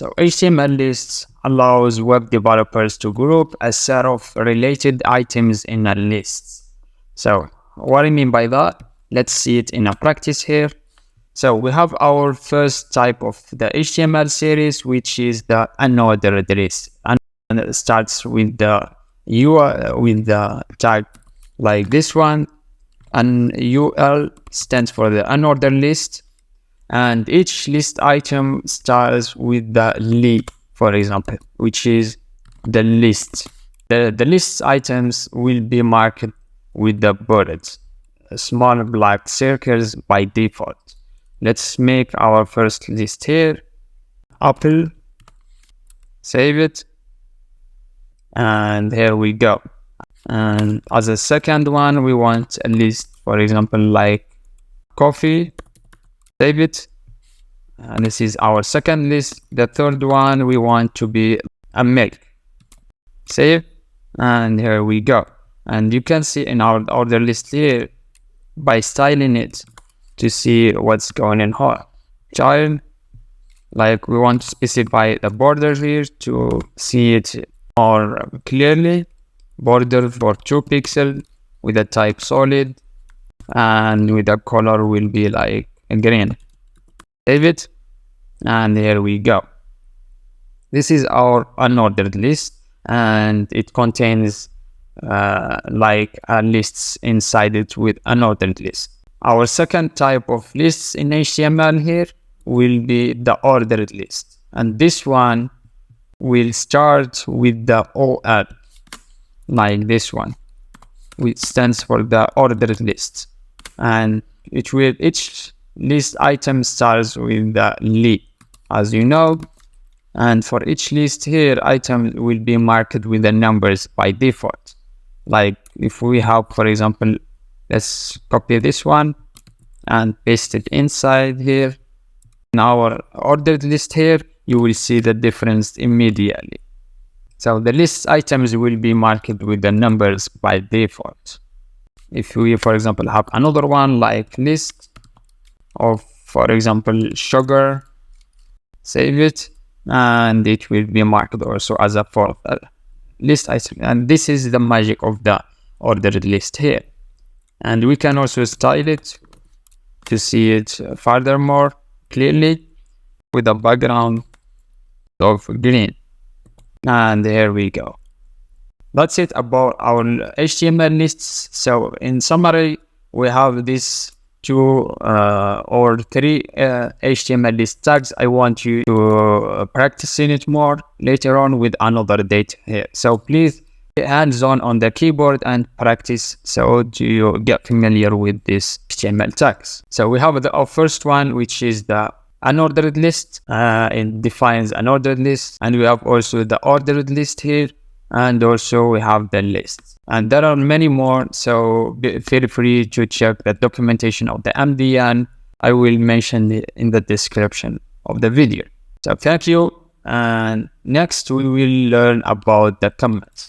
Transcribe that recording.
So HTML lists allows web developers to group a set of related items in a list. So what I mean by that, let's see it in a practice here. So we have our first type of the HTML series, which is the unordered list, and it starts with the with the tag like this one, and UL stands for the unordered list, and each list item starts with the li, for example, which is the list. The list items will be marked with the bullets, small black circles by default. Let's make our first list here, apple, save it, and here we go. And as a second one, we want a list, for example, like coffee, save it, and this is our second list. The third one, we want to be a milk, save, and here we go. And you can see in our order list here, by styling it, to see what's going on here. Child, like we want to specify the border here to see it more clearly. Border for 2 pixels with a type solid, and with the color will be like green. Save it, and here we go. This is our unordered list, and it contains like lists inside it with unordered list. Our second type of lists in HTML here will be the ordered list, and this one will start with the OL, like this one, which stands for the ordered list, and each list item starts with the li, as you know, and for each list here, item will be marked with the numbers by default. Like if we have, for example, let's copy this one and paste it inside here. In our ordered list here, you will see the difference immediately. So the list items will be marked with the numbers by default. If we, for example, have another one like list of, for example, sugar, save it, and it will be marked also as a fourth list item. And this is the magic of the ordered list here. And we can also style it to see it furthermore clearly with a background of green. And there we go. That's it about our HTML lists. So in summary, we have these 2 or 3 HTML list tags. I want you to practice in it more later on with another date here. So please get hands-on on the keyboard and practice so you get familiar with these HTML tags. So we have our first one, which is the unordered list. It defines an ordered list, and we have also the ordered list here, and also we have the list, and there are many more, so feel free to check the documentation of the MD, I will mention it in the description of the video. So thank you, and next we will learn about the comments.